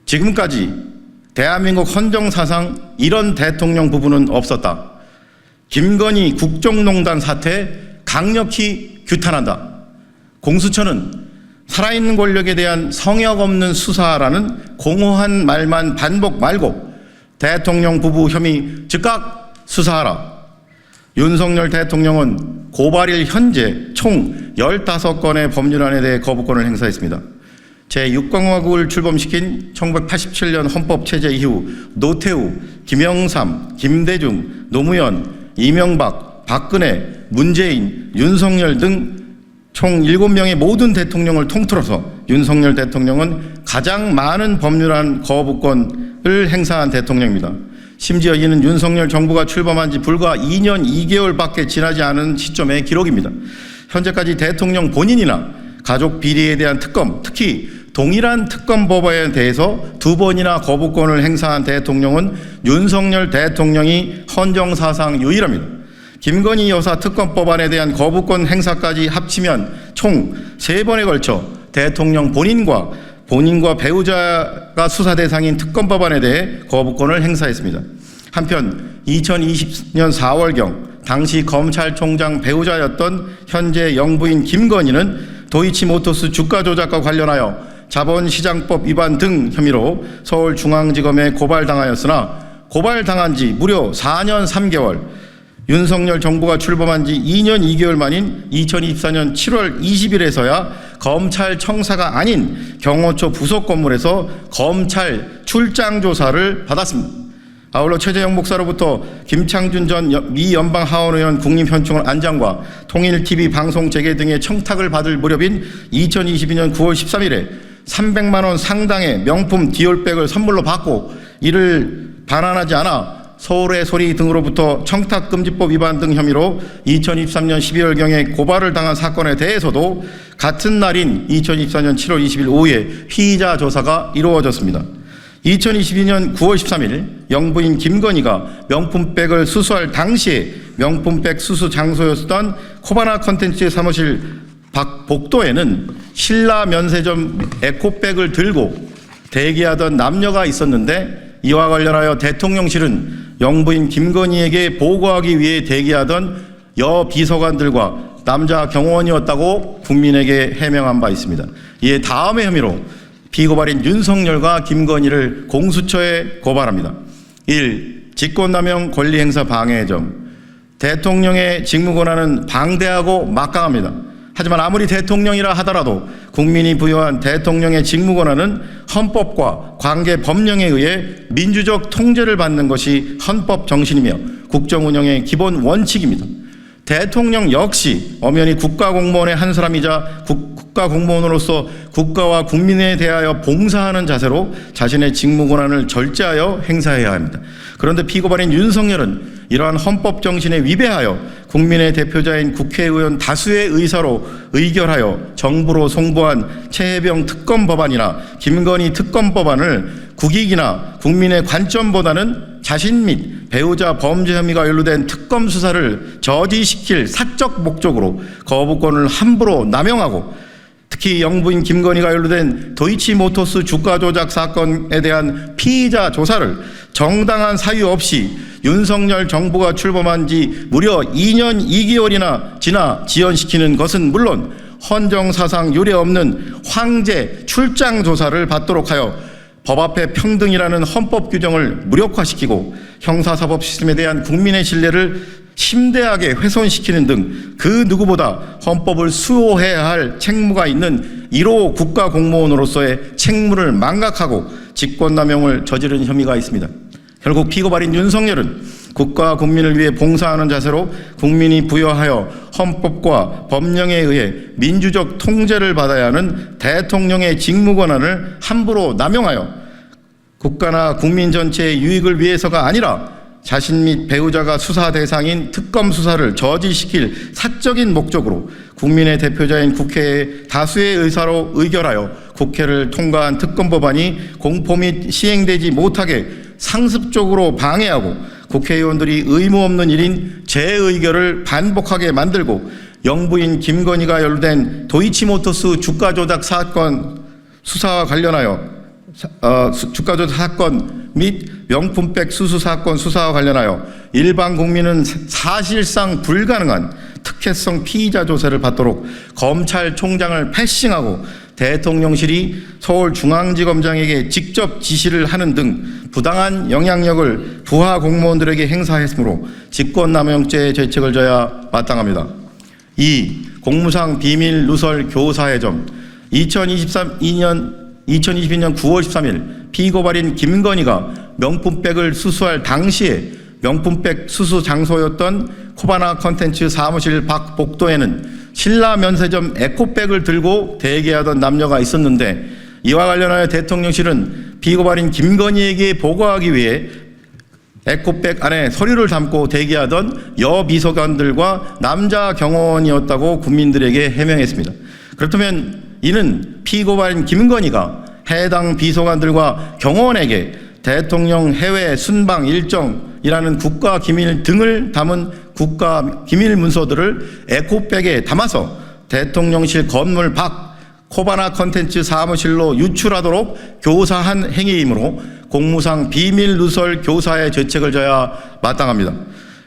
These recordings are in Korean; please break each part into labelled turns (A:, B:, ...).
A: 지금까지 대한민국 헌정사상 이런 대통령 부부는 없었다. 김건희 국정농단 사태 강력히 규탄한다. 공수처는 살아있는 권력에 대한 성역 없는 수사라는 공허한 말만 반복 말고 대통령 부부 혐의 즉각 수사하라. 윤석열 대통령은 고발일 현재 총 15건의 법률안에 대해 거부권을 행사했습니다. 제6공화국을 출범시킨 1987년 헌법체제 이후 노태우, 김영삼, 김대중, 노무현, 이명박, 박근혜, 문재인, 윤석열 등 총 7명의 모든 대통령을 통틀어서 윤석열 대통령은 가장 많은 법률안 거부권을 행사한 대통령입니다. 심지어 이는 윤석열 정부가 출범한 지 불과 2년 2개월밖에 지나지 않은 시점의 기록입니다. 현재까지 대통령 본인이나 가족 비리에 대한 특검, 특히 동일한 특검 법안에 대해서 2번이나 거부권을 행사한 대통령은 윤석열 대통령이 헌정사상 유일합니다. 김건희 여사 특검 법안에 대한 거부권 행사까지 합치면 총 3번에 걸쳐 대통령 본인과 배우자가 수사 대상인 특검 법안에 대해 거부권을 행사했습니다. 한편 2020년 4월경 당시 검찰총장 배우자였던 현재 영부인 김건희는 도이치모터스 주가 조작과 관련하여 자본시장법 위반 등 혐의로 서울중앙지검에 고발당하였으나 고발당한 지 무려 4년 3개월, 윤석열 정부가 출범한 지 2년 2개월 만인 2024년 7월 20일에서야 검찰청사가 아닌 경호처 부속 건물에서 검찰 출장 조사를 받았습니다. 아울러 최재형 목사로부터 김창준 전 미 연방 하원 의원 국립현충원 안장과 통일TV 방송 재개 등의 청탁을 받을 무렵인 2022년 9월 13일에 300만 원 상당의 명품 디올백을 선물로 받고 이를 반환하지 않아 서울의 소리 등으로부터 청탁금지법 위반 등 혐의로 2023년 12월경에 고발을 당한 사건에 대해서도 같은 날인 2024년 7월 20일 오후에 피의자 조사가 이루어졌습니다. 2022년 9월 13일 영부인 김건희가 명품백을 수수할 당시에 명품백 수수 장소였던 코바나 컨텐츠의 사무실 복도에는 신라 면세점 에코백을 들고 대기하던 남녀가 있었는데 이와 관련하여 대통령실은 영부인 김건희에게 보고하기 위해 대기하던 여비서관들과 남자 경호원이었다고 국민에게 해명한 바 있습니다. 이에 다음의 혐의로 피고발인 윤석열과 김건희를 공수처에 고발합니다. 1. 직권남용 권리행사 방해의 점. 대통령의 직무권한은 방대하고 막강합니다. 하지만 아무리 대통령이라 하더라도 국민이 부여한 대통령의 직무권한은 헌법과 관계 법령에 의해 민주적 통제를 받는 것이 헌법 정신이며 국정운영의 기본 원칙입니다. 대통령 역시 엄연히 국가공무원의 한 사람이자 국가공무원으로서 국가와 국민에 대하여 봉사하는 자세로 자신의 직무권한을 절제하여 행사해야 합니다. 그런데 피고발인 윤석열은 이러한 헌법 정신에 위배하여 국민의 대표자인 국회의원 다수의 의사로 의결하여 정부로 송부한 최혜병 특검 법안이나 김건희 특검 법안을 국익이나 국민의 관점보다는 자신 및 배우자 범죄 혐의가 연루된 특검 수사를 저지시킬 사적 목적으로 거부권을 함부로 남용하고 특히 영부인 김건희가 연루된 도이치모터스 주가 조작 사건에 대한 피의자 조사를 정당한 사유 없이 윤석열 정부가 출범한 지 무려 2년 2개월이나 지나 지연시키는 것은 물론 헌정사상 유례 없는 황제 출장 조사를 받도록 하여 법 앞에 평등이라는 헌법 규정을 무력화시키고 형사사법 시스템에 대한 국민의 신뢰를 심대하게 훼손시키는 등 그 누구보다 헌법을 수호해야 할 책무가 있는 1호 국가공무원으로서의 책무를 망각하고 직권남용을 저지른 혐의가 있습니다. 결국 피고발인 윤석열은 국가와 국민을 위해 봉사하는 자세로 국민이 부여하여 헌법과 법령에 의해 민주적 통제를 받아야 하는 대통령의 직무권한을 함부로 남용하여 국가나 국민 전체의 유익을 위해서가 아니라 자신 및 배우자가 수사 대상인 특검 수사를 저지시킬 사적인 목적으로 국민의 대표자인 국회의 다수의 의사로 의결하여 국회를 통과한 특검 법안이 공포 및 시행되지 못하게 상습적으로 방해하고 국회의원들이 의무 없는 일인 재의결을 반복하게 만들고 영부인 김건희가 연루된 도이치모터스 주가 조작 사건 수사와 관련하여 주가조작 사건 및 명품백 수수 사건 수사와 관련하여 일반 국민은 사실상 불가능한 특혜성 피의자 조사를 받도록 검찰총장을 패싱하고 대통령실이 서울중앙지검장에게 직접 지시를 하는 등 부당한 영향력을 부하 공무원들에게 행사했으므로 직권남용죄의 죄책을 져야 마땅합니다. 2. 공무상 비밀 누설 교사의 점. 2022년 9월 13일 피고발인 김건희가 명품백을 수수할 당시에 명품백 수수 장소였던 코바나 컨텐츠 사무실 밖 복도에는 신라 면세점 에코백을 들고 대기하던 남녀가 있었는데, 이와 관련하여 대통령실은 피고발인 김건희에게 보고하기 위해 에코백 안에 서류를 담고 대기하던 여비서관들과 남자 경호원이었다고 국민들에게 해명했습니다. 그렇다면 이는 피고발인 김건희가 해당 비서관들과 경호원에게 대통령 해외 순방 일정이라는 국가 기밀 등을 담은 국가 기밀 문서들을 에코백에 담아서 대통령실 건물 밖 코바나 컨텐츠 사무실로 유출하도록 교사한 행위이므로 공무상 비밀 누설 교사의 죄책을 져야 마땅합니다.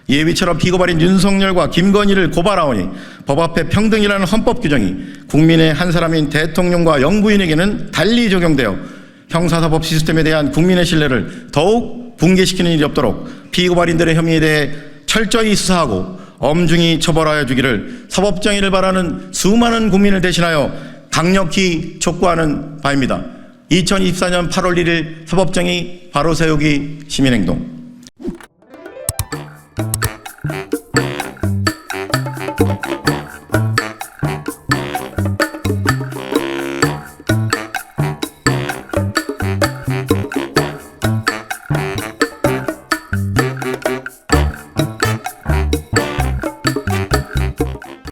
A: 이에 위처럼 피고발인 윤석열과 김건희를 고발하오니 법 앞에 평등이라는 헌법 규정이 국민의 한 사람인 대통령과 영부인에게는 달리 적용되어 형사사법 시스템에 대한 국민의 신뢰를 더욱 붕괴시키는 일이 없도록 피고발인들의 혐의에 대해 철저히 수사하고 엄중히 처벌하여 주기를 사법정의를 바라는 수많은 국민을 대신하여 강력히 촉구하는 바입니다. 2024년 8월 1일 사법정의 바로 세우기 시민행동.